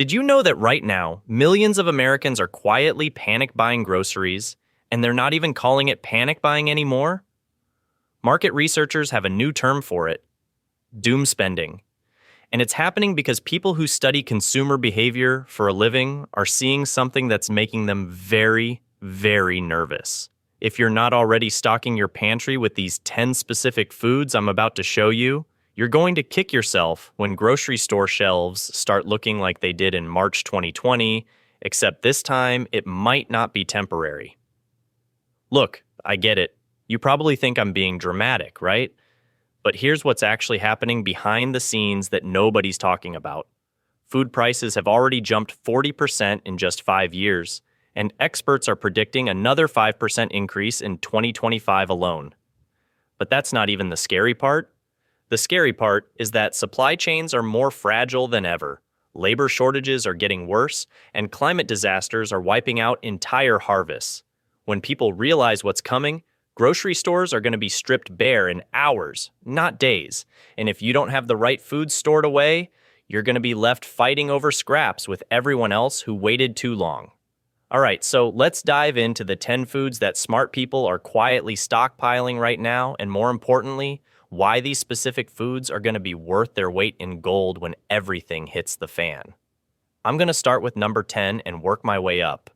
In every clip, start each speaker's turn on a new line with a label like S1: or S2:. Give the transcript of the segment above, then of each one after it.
S1: Did you know that right now, millions of Americans are quietly panic buying groceries, and they're not even calling it panic buying anymore? Market researchers have a new term for it: doom spending. And it's happening because people who study consumer behavior for a living are seeing something that's making them very, very nervous. If you're not already stocking your pantry with these 10 specific foods I'm about to show you, you're going to kick yourself when grocery store shelves start looking like they did in March 2020, except this time it might not be temporary. Look, I get it. You probably think I'm being dramatic, right? But here's what's actually happening behind the scenes that nobody's talking about. Food prices have already jumped 40% in just 5 years, and experts are predicting another 5% increase in 2025 alone. But that's not even the scary part. The scary part is that supply chains are more fragile than ever. Labor shortages are getting worse, and climate disasters are wiping out entire harvests. When people realize what's coming, grocery stores are going to be stripped bare in hours, not days. And if you don't have the right food stored away, you're going to be left fighting over scraps with everyone else who waited too long. All right, so let's dive into the 10 foods that smart people are quietly stockpiling right now, and more importantly, why these specific foods are going to be worth their weight in gold when everything hits the fan. I'm going to start with number 10 and work my way up.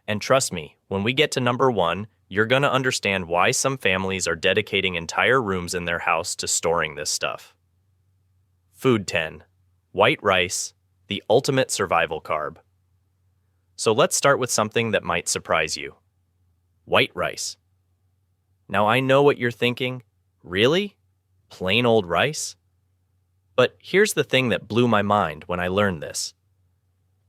S1: And trust me, when we get to number 1, you're going to understand why some families are dedicating entire rooms in their house to storing this stuff. Food 10. White rice, the ultimate survival carb. So let's start with something that might surprise you. White rice. Now I know what you're thinking. Really? Plain old rice? But here's the thing that blew my mind when I learned this.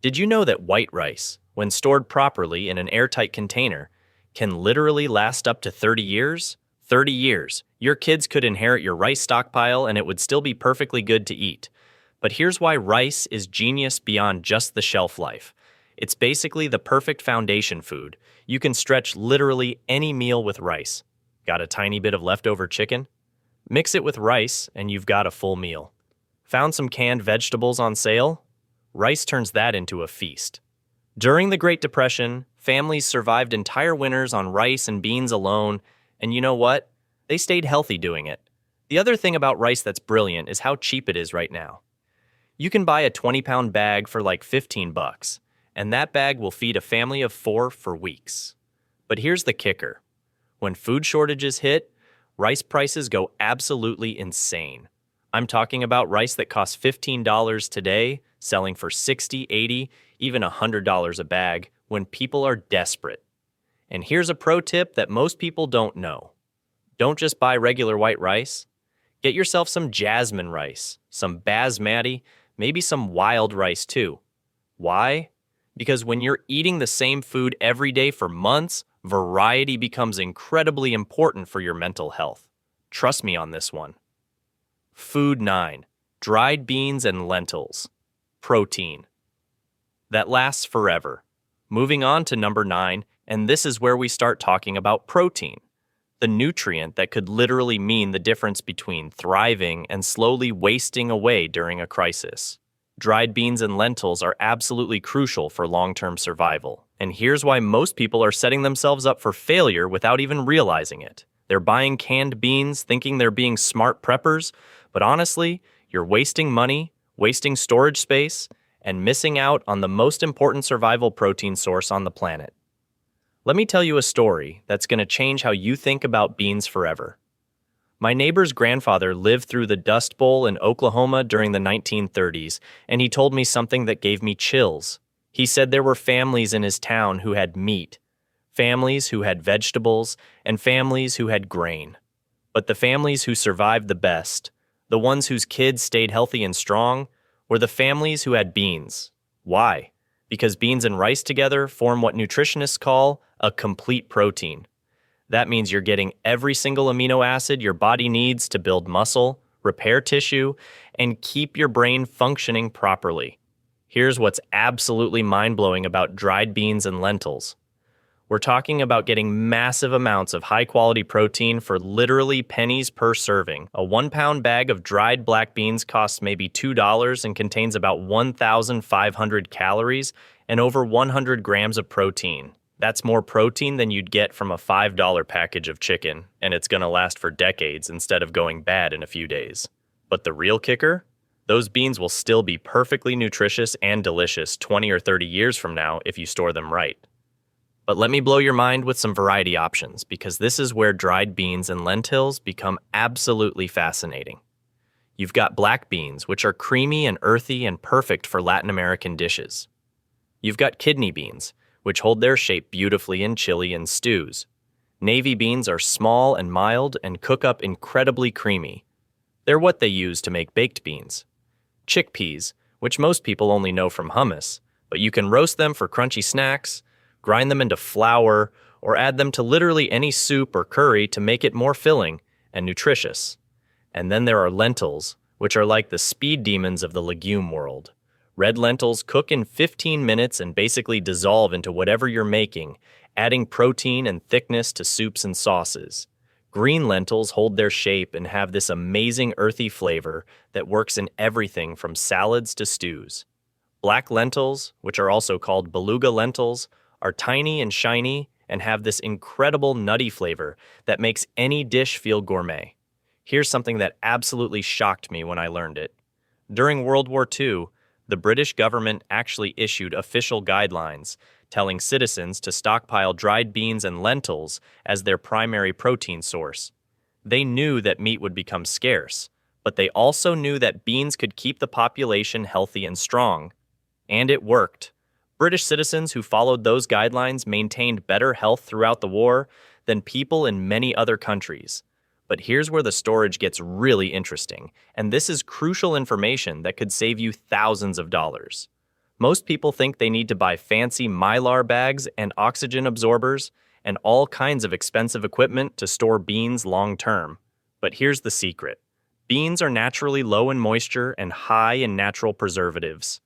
S1: Did you know that white rice, when stored properly in an airtight container, can literally last up to 30 years? 30 years. Your kids could inherit your rice stockpile and it would still be perfectly good to eat. But here's why rice is genius beyond just the shelf life. It's basically the perfect foundation food. You can stretch literally any meal with rice. Got a tiny bit of leftover chicken? Mix it with rice and you've got a full meal. Found some canned vegetables on sale? Rice turns that into a feast. During the Great Depression, families survived entire winters on rice and beans alone, and you know what? They stayed healthy doing it. The other thing about rice that's brilliant is how cheap it is right now. You can buy a 20-pound bag for like $15, and that bag will feed a family of 4 for weeks. But here's the kicker. When food shortages hit, rice prices go absolutely insane. I'm talking about rice that costs $15 today, selling for $60, $80, even $100 a bag when people are desperate. And here's a pro tip that most people don't know. Don't just buy regular white rice. Get yourself some jasmine rice, some basmati, maybe some wild rice too. Why? Because when you're eating the same food every day for months, variety becomes incredibly important for your mental health. Trust me on this one. Food 9. Dried beans and lentils. Protein. That lasts forever. Moving on to number 9, and this is where we start talking about protein. The nutrient that could literally mean the difference between thriving and slowly wasting away during a crisis. Dried beans and lentils are absolutely crucial for long-term survival, and here's why most people are setting themselves up for failure without even realizing it. They're buying canned beans thinking they're being smart preppers, but honestly, you're wasting money, wasting storage space, and missing out on the most important survival protein source on the planet. Let me tell you a story that's going to change how you think about beans forever. My neighbor's grandfather lived through the Dust Bowl in Oklahoma during the 1930s, and he told me something that gave me chills. He said there were families in his town who had meat, families who had vegetables, and families who had grain. But the families who survived the best, the ones whose kids stayed healthy and strong, were the families who had beans. Why? Because beans and rice together form what nutritionists call a complete protein. That means you're getting every single amino acid your body needs to build muscle, repair tissue, and keep your brain functioning properly. Here's what's absolutely mind-blowing about dried beans and lentils. We're talking about getting massive amounts of high-quality protein for literally pennies per serving. A 1-pound bag of dried black beans costs maybe $2 and contains about 1,500 calories and over 100 grams of protein. That's more protein than you'd get from a $5 package of chicken, and it's going to last for decades instead of going bad in a few days. But the real kicker? Those beans will still be perfectly nutritious and delicious 20 or 30 years from now if you store them right. But let me blow your mind with some variety options, because this is where dried beans and lentils become absolutely fascinating. You've got black beans, which are creamy and earthy and perfect for Latin American dishes. You've got kidney beans, which hold their shape beautifully in chili and stews. Navy beans are small and mild and cook up incredibly creamy. They're what they use to make baked beans. Chickpeas, which most people only know from hummus, but you can roast them for crunchy snacks, grind them into flour, or add them to literally any soup or curry to make it more filling and nutritious. And then there are lentils, which are like the speed demons of the legume world. Red lentils cook in 15 minutes and basically dissolve into whatever you're making, adding protein and thickness to soups and sauces. Green lentils hold their shape and have this amazing earthy flavor that works in everything from salads to stews. Black lentils, which are also called beluga lentils, are tiny and shiny and have this incredible nutty flavor that makes any dish feel gourmet. Here's something that absolutely shocked me when I learned it. During World War II, the British government actually issued official guidelines telling citizens to stockpile dried beans and lentils as their primary protein source. They knew that meat would become scarce, but they also knew that beans could keep the population healthy and strong. And it worked. British citizens who followed those guidelines maintained better health throughout the war than people in many other countries. But here's where the storage gets really interesting, and this is crucial information that could save you thousands of dollars. Most people think they need to buy fancy Mylar bags and oxygen absorbers and all kinds of expensive equipment to store beans long term. But here's the secret. Beans are naturally low in moisture and high in natural preservatives.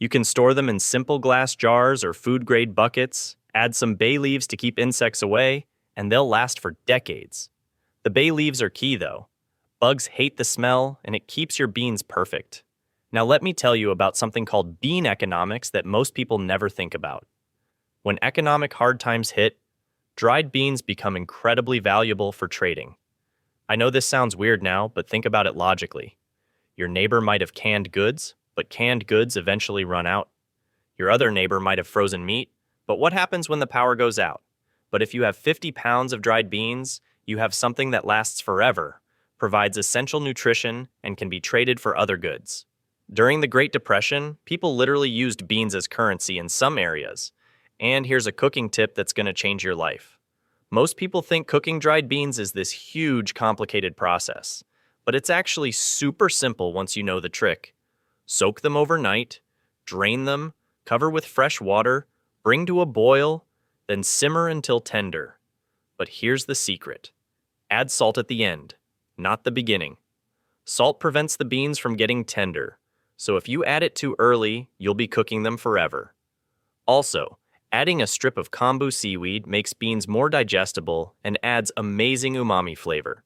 S1: You can store them in simple glass jars or food-grade buckets, add some bay leaves to keep insects away, and they'll last for decades. The bay leaves are key, though. Bugs hate the smell, and it keeps your beans perfect. Now let me tell you about something called bean economics that most people never think about. When economic hard times hit, dried beans become incredibly valuable for trading. I know this sounds weird now, but think about it logically. Your neighbor might have canned goods, but canned goods eventually run out. Your other neighbor might have frozen meat, but what happens when the power goes out? But if you have 50 pounds of dried beans, you have something that lasts forever, provides essential nutrition, and can be traded for other goods. During the Great Depression, people literally used beans as currency in some areas. And here's a cooking tip that's going to change your life. Most people think cooking dried beans is this huge, complicated process, but it's actually super simple once you know the trick. Soak them overnight, drain them, cover with fresh water, bring to a boil, then simmer until tender. But here's the secret. Add salt at the end, not the beginning. Salt prevents the beans from getting tender, so if you add it too early, you'll be cooking them forever. Also, adding a strip of kombu seaweed makes beans more digestible and adds amazing umami flavor.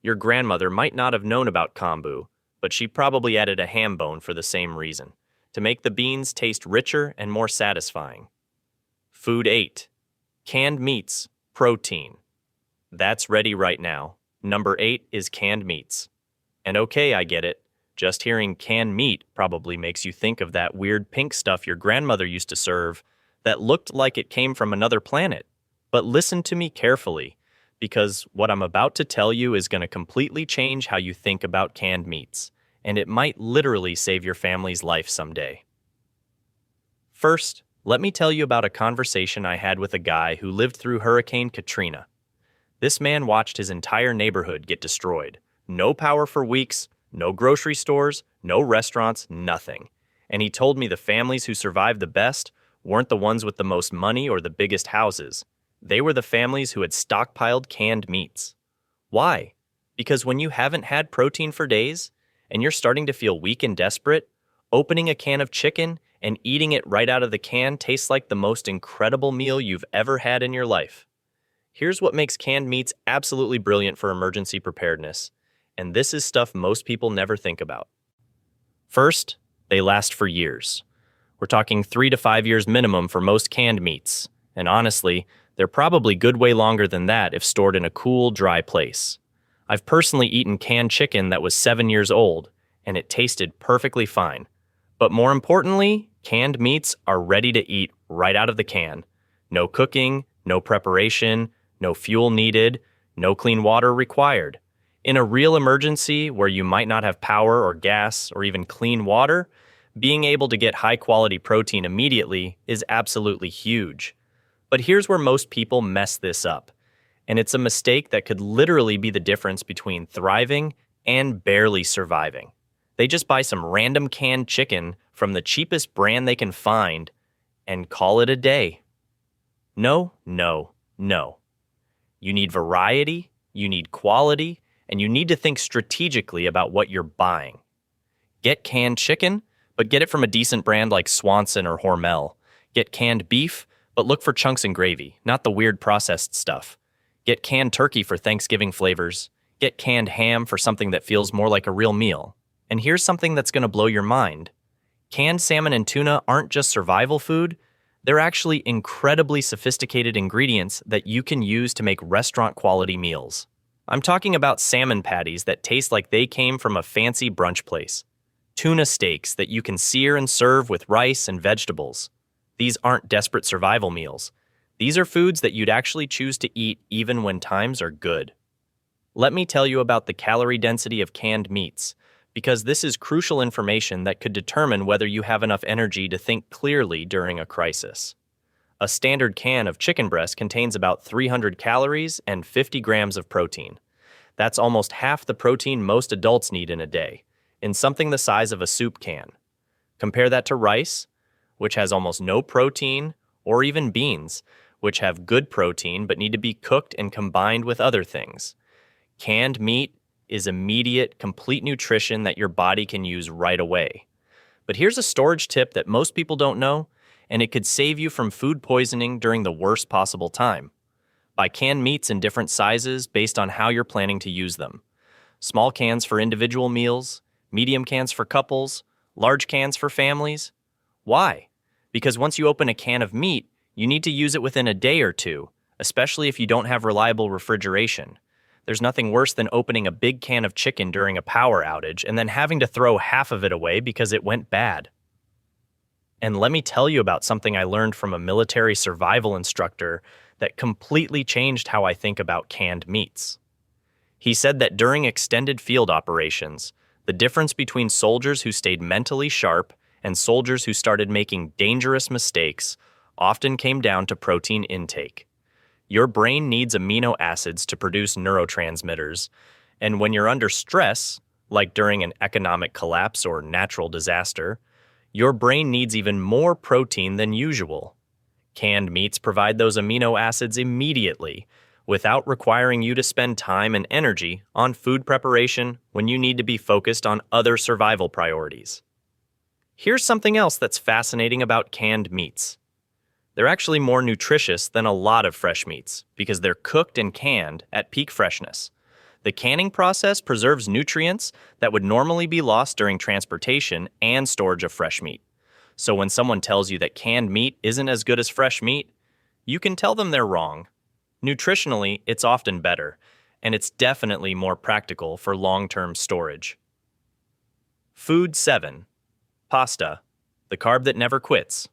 S1: Your grandmother might not have known about kombu, but she probably added a ham bone for the same reason, to make the beans taste richer and more satisfying. Food 8. Canned meats, protein. That's ready right now. Number 8 is canned meats. And okay, I get it. Just hearing canned meat probably makes you think of that weird pink stuff your grandmother used to serve that looked like it came from another planet. But listen to me carefully, because what I'm about to tell you is going to completely change how you think about canned meats, and it might literally save your family's life someday. First, let me tell you about a conversation I had with a guy who lived through Hurricane Katrina. This man watched his entire neighborhood get destroyed. No power for weeks, no grocery stores, no restaurants, nothing. And he told me the families who survived the best weren't the ones with the most money or the biggest houses. They were the families who had stockpiled canned meats. Why? Because when you haven't had protein for days, and you're starting to feel weak and desperate, opening a can of chicken and eating it right out of the can tastes like the most incredible meal you've ever had in your life. Here's what makes canned meats absolutely brilliant for emergency preparedness, and this is stuff most people never think about. First, they last for years. We're talking 3 to 5 years minimum for most canned meats, and honestly, they're probably good way longer than that if stored in a cool, dry place. I've personally eaten canned chicken that was 7 years old, and it tasted perfectly fine. But more importantly, canned meats are ready to eat right out of the can. No cooking, no preparation, no fuel needed, no clean water required. In a real emergency where you might not have power or gas or even clean water, being able to get high-quality protein immediately is absolutely huge. But here's where most people mess this up, and it's a mistake that could literally be the difference between thriving and barely surviving. They just buy some random canned chicken from the cheapest brand they can find and call it a day. No, no, no. You need variety, you need quality, and you need to think strategically about what you're buying. Get canned chicken, but get it from a decent brand like Swanson or Hormel. Get canned beef, but look for chunks and gravy, not the weird processed stuff. Get canned turkey for Thanksgiving flavors. Get canned ham for something that feels more like a real meal. And here's something that's going to blow your mind. Canned salmon and tuna aren't just survival food, they're actually incredibly sophisticated ingredients that you can use to make restaurant-quality meals. I'm talking about salmon patties that taste like they came from a fancy brunch place. Tuna steaks that you can sear and serve with rice and vegetables. These aren't desperate survival meals. These are foods that you'd actually choose to eat even when times are good. Let me tell you about the calorie density of canned meats, because this is crucial information that could determine whether you have enough energy to think clearly during a crisis. A standard can of chicken breast contains about 300 calories and 50 grams of protein. That's almost half the protein most adults need in a day, in something the size of a soup can. Compare that to rice, which has almost no protein, or even beans, which have good protein but need to be cooked and combined with other things. Canned meat is immediate, complete nutrition that your body can use right away. But here's a storage tip that most people don't know, and it could save you from food poisoning during the worst possible time. Buy canned meats in different sizes based on how you're planning to use them. Small cans for individual meals, medium cans for couples, large cans for families. Why? Because once you open a can of meat, you need to use it within a day or two, especially if you don't have reliable refrigeration. There's nothing worse than opening a big can of chicken during a power outage and then having to throw half of it away because it went bad. And let me tell you about something I learned from a military survival instructor that completely changed how I think about canned meats. He said that during extended field operations, the difference between soldiers who stayed mentally sharp and soldiers who started making dangerous mistakes often came down to protein intake. Your brain needs amino acids to produce neurotransmitters, and when you're under stress, like during an economic collapse or natural disaster, your brain needs even more protein than usual. Canned meats provide those amino acids immediately, without requiring you to spend time and energy on food preparation when you need to be focused on other survival priorities. Here's something else that's fascinating about canned meats. They're actually more nutritious than a lot of fresh meats because they're cooked and canned at peak freshness. The canning process preserves nutrients that would normally be lost during transportation and storage of fresh meat. So when someone tells you that canned meat isn't as good as fresh meat, you can tell them they're wrong. Nutritionally, it's often better, and it's definitely more practical for long-term storage. Food 7. Pasta, the carb that never quits.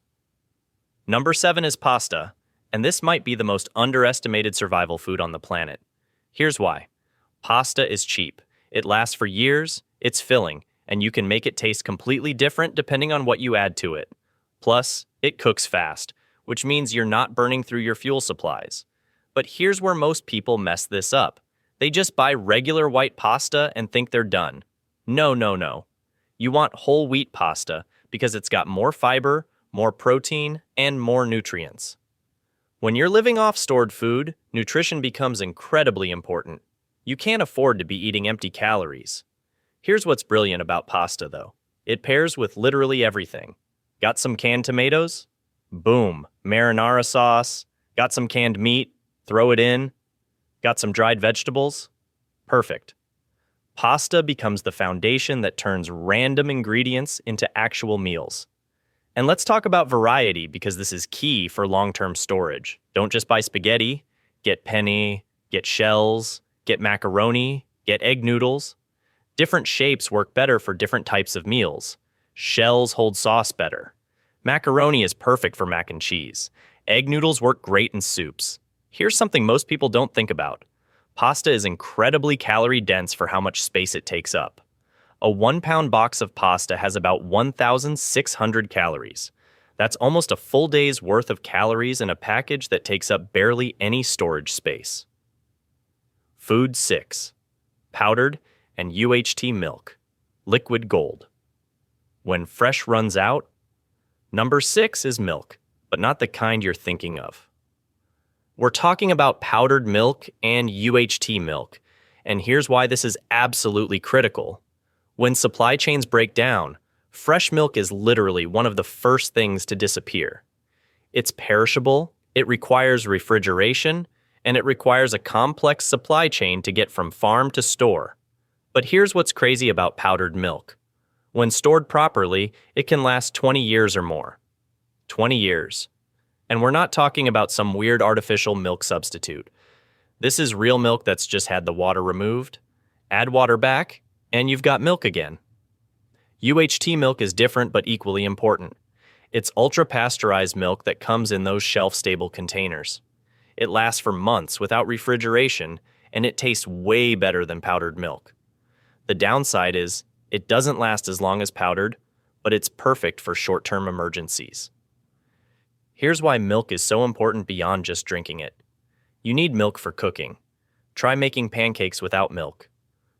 S1: Number 7 is pasta, and this might be the most underestimated survival food on the planet. Here's why. Pasta is cheap. It lasts for years, it's filling, and you can make it taste completely different depending on what you add to it. Plus, it cooks fast, which means you're not burning through your fuel supplies. But here's where most people mess this up. They just buy regular white pasta and think they're done. No, no, no. You want whole wheat pasta because it's got more fiber, more protein, and more nutrients. When you're living off stored food, nutrition becomes incredibly important. You can't afford to be eating empty calories. Here's what's brilliant about pasta, though. It pairs with literally everything. Got some canned tomatoes? Boom, marinara sauce. Got some canned meat? Throw it in. Got some dried vegetables? Perfect. Pasta becomes the foundation that turns random ingredients into actual meals. And let's talk about variety because this is key for long-term storage. Don't just buy spaghetti. Get penne, get shells, get macaroni, get egg noodles. Different shapes work better for different types of meals. Shells hold sauce better. Macaroni is perfect for mac and cheese. Egg noodles work great in soups. Here's something most people don't think about. Pasta is incredibly calorie dense for how much space it takes up. A 1-pound box of pasta has about 1,600 calories. That's almost a full day's worth of calories in a package that takes up barely any storage space. Food 6. Powdered and UHT milk. Liquid gold. When fresh runs out, number 6 is milk, but not the kind you're thinking of. We're talking about powdered milk and UHT milk, and here's why this is absolutely critical. When supply chains break down, fresh milk is literally one of the first things to disappear. It's perishable, it requires refrigeration, and it requires a complex supply chain to get from farm to store. But here's what's crazy about powdered milk. When stored properly, it can last 20 years or more. 20 years. And we're not talking about some weird artificial milk substitute. This is real milk that's just had the water removed. Add water back, and you've got milk again. UHT milk is different but equally important. It's ultra-pasteurized milk that comes in those shelf-stable containers. It lasts for months without refrigeration, and it tastes way better than powdered milk. The downside is, it doesn't last as long as powdered, but it's perfect for short-term emergencies. Here's why milk is so important beyond just drinking it. You need milk for cooking. Try making pancakes without milk.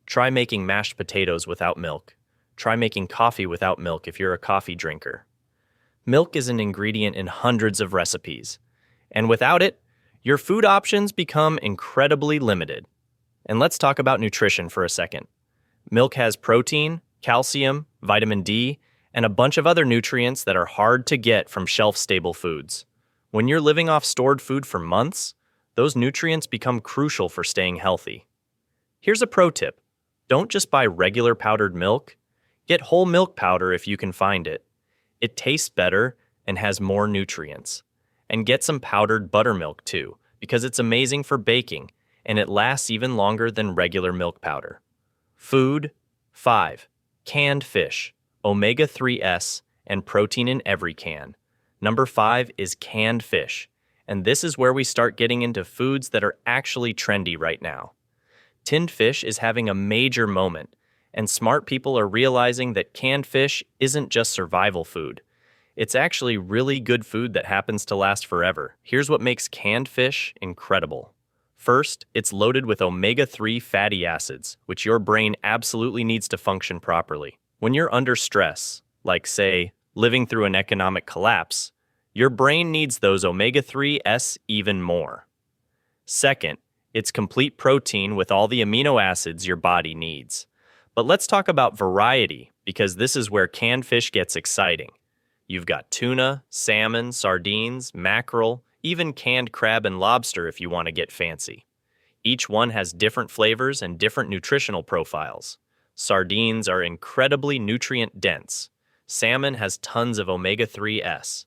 S1: Try making mashed potatoes without milk. Try making coffee without milk if you're a coffee drinker. Milk is an ingredient in hundreds of recipes, and without it, your food options become incredibly limited. And let's talk about nutrition for a second. Milk has protein, calcium, vitamin D, and a bunch of other nutrients that are hard to get from shelf-stable foods. When you're living off stored food for months, those nutrients become crucial for staying healthy. Here's a pro tip. Don't just buy regular powdered milk. Get whole milk powder if you can find it. It tastes better and has more nutrients. And get some powdered buttermilk too, because it's amazing for baking, and it lasts even longer than regular milk powder. Food 5. Canned fish. Omega-3s, and protein in every can. Number 5 is canned fish, and this is where we start getting into foods that are actually trendy right now. Tinned fish is having a major moment, and smart people are realizing that canned fish isn't just survival food. It's actually really good food that happens to last forever. Here's what makes canned fish incredible. First, it's loaded with omega-3 fatty acids, which your brain absolutely needs to function properly. When you're under stress, like, say, living through an economic collapse, your brain needs those omega-3s even more. Second, it's complete protein with all the amino acids your body needs. But let's talk about variety, because this is where canned fish gets exciting. You've got tuna, salmon, sardines, mackerel, even canned crab and lobster if you want to get fancy. Each one has different flavors and different nutritional profiles. Sardines are incredibly nutrient-dense. Salmon has tons of omega-3s.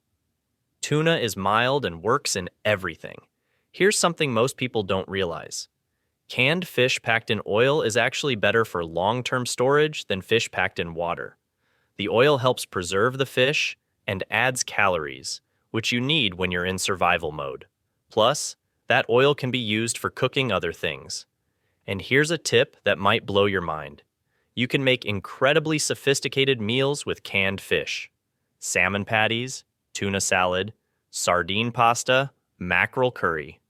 S1: Tuna is mild and works in everything. Here's something most people don't realize. Canned fish packed in oil is actually better for long-term storage than fish packed in water. The oil helps preserve the fish and adds calories, which you need when you're in survival mode. Plus, that oil can be used for cooking other things. And here's a tip that might blow your mind. You can make incredibly sophisticated meals with canned fish. Salmon patties, tuna salad, sardine pasta, mackerel curry.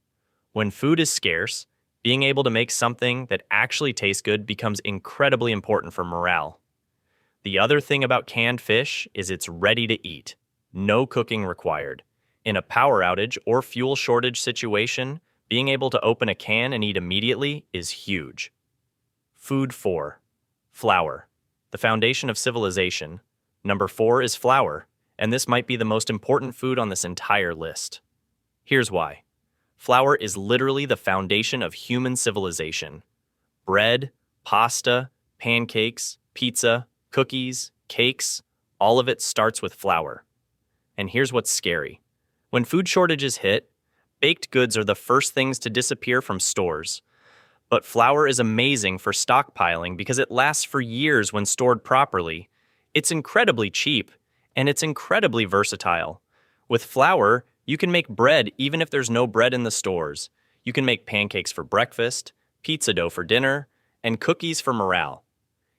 S1: When food is scarce, being able to make something that actually tastes good becomes incredibly important for morale. The other thing about canned fish is it's ready to eat. No cooking required. In a power outage or fuel shortage situation, being able to open a can and eat immediately is huge. Food 4. Flour. The foundation of civilization. Number 4 is flour, and this might be the most important food on this entire list. Here's why. Flour is literally the foundation of human civilization. Bread, pasta, pancakes, pizza, cookies, cakes, all of it starts with flour. And here's what's scary. When food shortages hit, baked goods are the first things to disappear from stores. But flour is amazing for stockpiling because it lasts for years when stored properly. It's incredibly cheap, and it's incredibly versatile. With flour, you can make bread even if there's no bread in the stores. You can make pancakes for breakfast, pizza dough for dinner, and cookies for morale.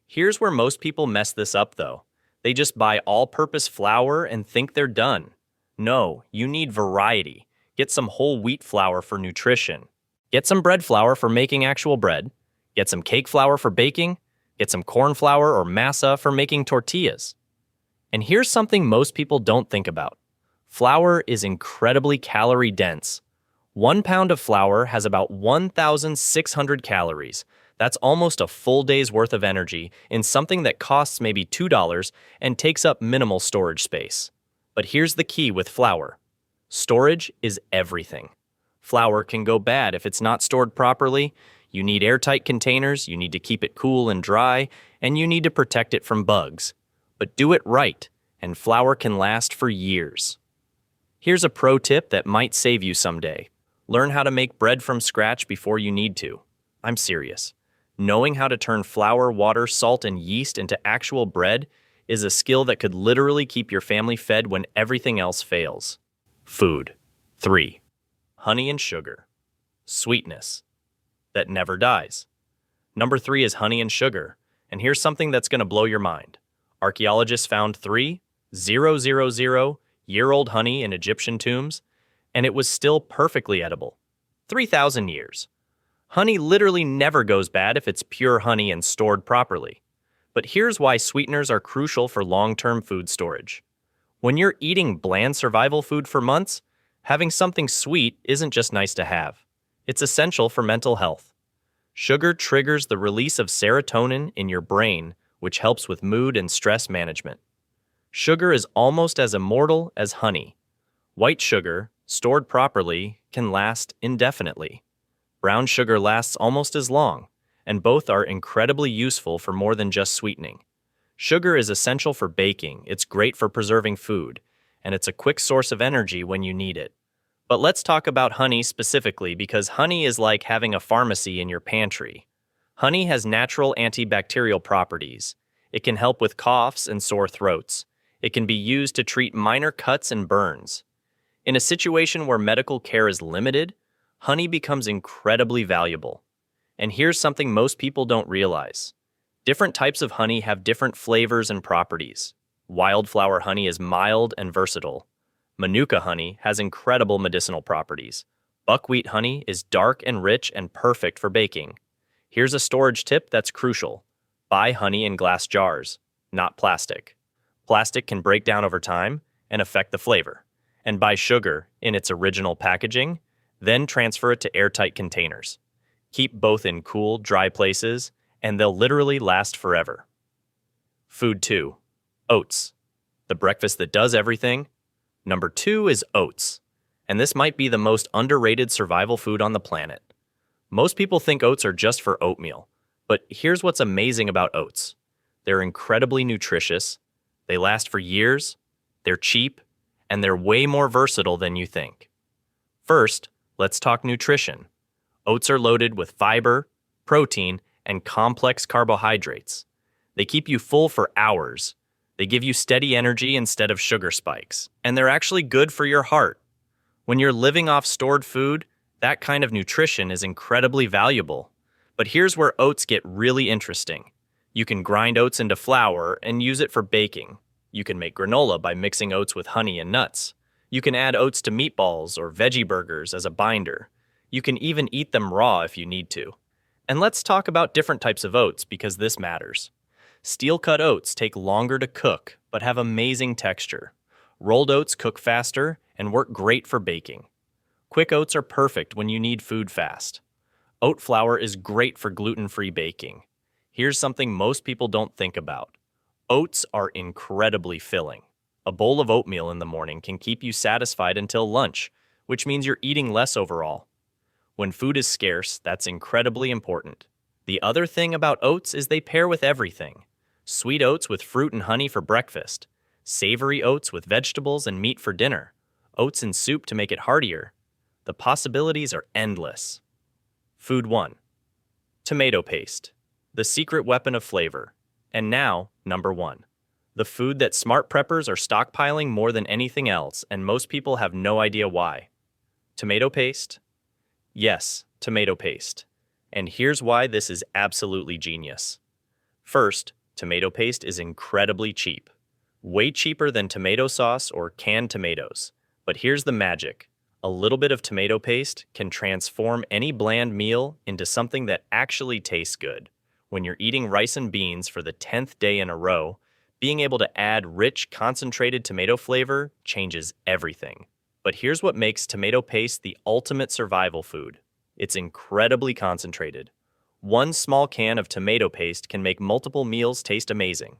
S1: Here's where most people mess this up though. They just buy all-purpose flour and think they're done. No, you need variety. Get some whole wheat flour for nutrition. Get some bread flour for making actual bread. Get some cake flour for baking. Get some corn flour or masa for making tortillas. And here's something most people don't think about. Flour is incredibly calorie dense. 1 pound of flour has about 1,600 calories. That's almost a full day's worth of energy in something that costs maybe $2 and takes up minimal storage space. But here's the key with flour. Storage is everything. Flour can go bad if it's not stored properly. You need airtight containers, you need to keep it cool and dry, and you need to protect it from bugs. But do it right, and flour can last for years. Here's a pro tip that might save you someday. Learn how to make bread from scratch before you need to. I'm serious. Knowing how to turn flour, water, salt, and yeast into actual bread is a skill that could literally keep your family fed when everything else fails. Food. 3. Honey and sugar. Sweetness. That never dies. Number 3 is honey and sugar, and here's something that's going to blow your mind. Archaeologists found 3,000-year-old honey in Egyptian tombs, and it was still perfectly edible. 3,000 years. Honey literally never goes bad if it's pure honey and stored properly. But here's why sweeteners are crucial for long-term food storage. When you're eating bland survival food for months, having something sweet isn't just nice to have. It's essential for mental health. Sugar triggers the release of serotonin in your brain, which helps with mood and stress management. Sugar is almost as immortal as honey. White sugar, stored properly, can last indefinitely. Brown sugar lasts almost as long, and both are incredibly useful for more than just sweetening. Sugar is essential for baking, it's great for preserving food, and it's a quick source of energy when you need it. But let's talk about honey specifically because honey is like having a pharmacy in your pantry. Honey has natural antibacterial properties. It can help with coughs and sore throats. It can be used to treat minor cuts and burns. In a situation where medical care is limited, honey becomes incredibly valuable. And here's something most people don't realize. Different types of honey have different flavors and properties. Wildflower honey is mild and versatile. Manuka honey has incredible medicinal properties. Buckwheat honey is dark and rich and perfect for baking. Here's a storage tip that's crucial. Buy honey in glass jars, not plastic. Plastic can break down over time and affect the flavor. And buy sugar in its original packaging, then transfer it to airtight containers. Keep both in cool, dry places, and they'll literally last forever. Food 2. Oats. The breakfast that does everything. Number 2 is oats. And this might be the most underrated survival food on the planet. Most people think oats are just for oatmeal. But here's what's amazing about oats. They're incredibly nutritious. They last for years. They're cheap. And they're way more versatile than you think. First, let's talk nutrition. Oats are loaded with fiber, protein, and complex carbohydrates. They keep you full for hours. They give you steady energy instead of sugar spikes. And they're actually good for your heart. When you're living off stored food, that kind of nutrition is incredibly valuable. But here's where oats get really interesting. You can grind oats into flour and use it for baking. You can make granola by mixing oats with honey and nuts. You can add oats to meatballs or veggie burgers as a binder. You can even eat them raw if you need to. And let's talk about different types of oats because this matters. Steel-cut oats take longer to cook but have amazing texture. Rolled oats cook faster and work great for baking. Quick oats are perfect when you need food fast. Oat flour is great for gluten-free baking. Here's something most people don't think about. Oats are incredibly filling. A bowl of oatmeal in the morning can keep you satisfied until lunch, which means you're eating less overall. When food is scarce, that's incredibly important. The other thing about oats is they pair with everything. Sweet oats with fruit and honey for breakfast. Savory oats with vegetables and meat for dinner. Oats in soup to make it heartier. The possibilities are endless. Food 1. Tomato paste. The secret weapon of flavor. And now, number 1. The food that smart preppers are stockpiling more than anything else, and most people have no idea why. Tomato paste? Yes, tomato paste. And here's why this is absolutely genius. First, tomato paste is incredibly cheap. Way cheaper than tomato sauce or canned tomatoes. But here's the magic. A little bit of tomato paste can transform any bland meal into something that actually tastes good. When you're eating rice and beans for the 10th day in a row, being able to add rich, concentrated tomato flavor changes everything. But here's what makes tomato paste the ultimate survival food. It's incredibly concentrated. One small can of tomato paste can make multiple meals taste amazing.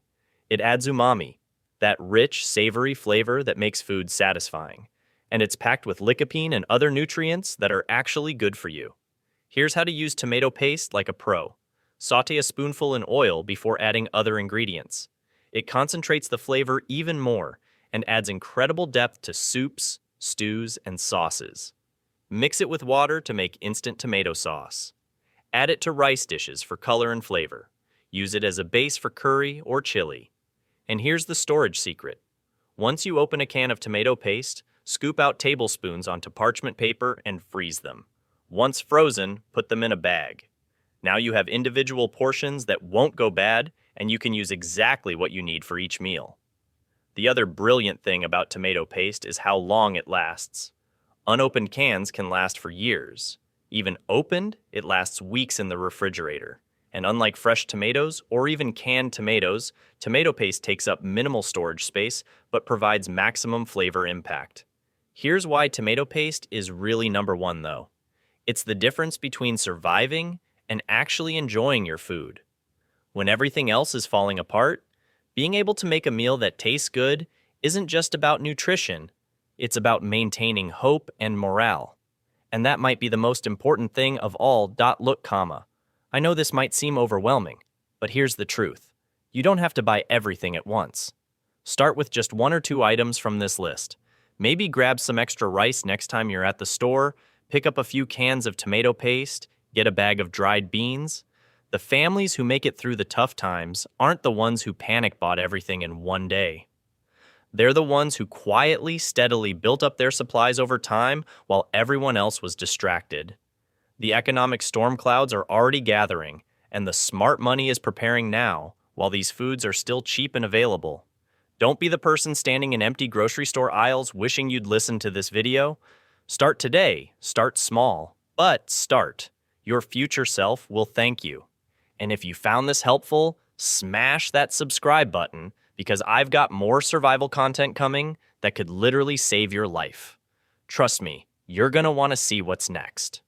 S1: It adds umami, that rich, savory flavor that makes food satisfying. And it's packed with lycopene and other nutrients that are actually good for you. Here's how to use tomato paste like a pro. Saute a spoonful in oil before adding other ingredients. It concentrates the flavor even more and adds incredible depth to soups, stews, and sauces. Mix it with water to make instant tomato sauce. Add it to rice dishes for color and flavor. Use it as a base for curry or chili. And here's the storage secret. Once you open a can of tomato paste, scoop out tablespoons onto parchment paper and freeze them. Once frozen, put them in a bag. Now you have individual portions that won't go bad, and you can use exactly what you need for each meal. The other brilliant thing about tomato paste is how long it lasts. Unopened cans can last for years. Even opened, it lasts weeks in the refrigerator. And unlike fresh tomatoes or even canned tomatoes, tomato paste takes up minimal storage space but provides maximum flavor impact. Here's why tomato paste is really number 1 though. It's the difference between surviving and actually enjoying your food. When everything else is falling apart, being able to make a meal that tastes good isn't just about nutrition, it's about maintaining hope and morale. And that might be the most important thing of all. Look, I know this might seem overwhelming, but here's the truth. You don't have to buy everything at once. Start with just 1 or 2 items from this list. Maybe grab some extra rice next time you're at the store, pick up a few cans of tomato paste, get a bag of dried beans. The families who make it through the tough times aren't the ones who panic bought everything in one day. They're the ones who quietly, steadily built up their supplies over time while everyone else was distracted. The economic storm clouds are already gathering, and the smart money is preparing now, while these foods are still cheap and available. Don't be the person standing in empty grocery store aisles wishing you'd listened to this video. Start today, start small, but start. Your future self will thank you. And if you found this helpful, smash that subscribe button because I've got more survival content coming that could literally save your life. Trust me, you're going to want to see what's next.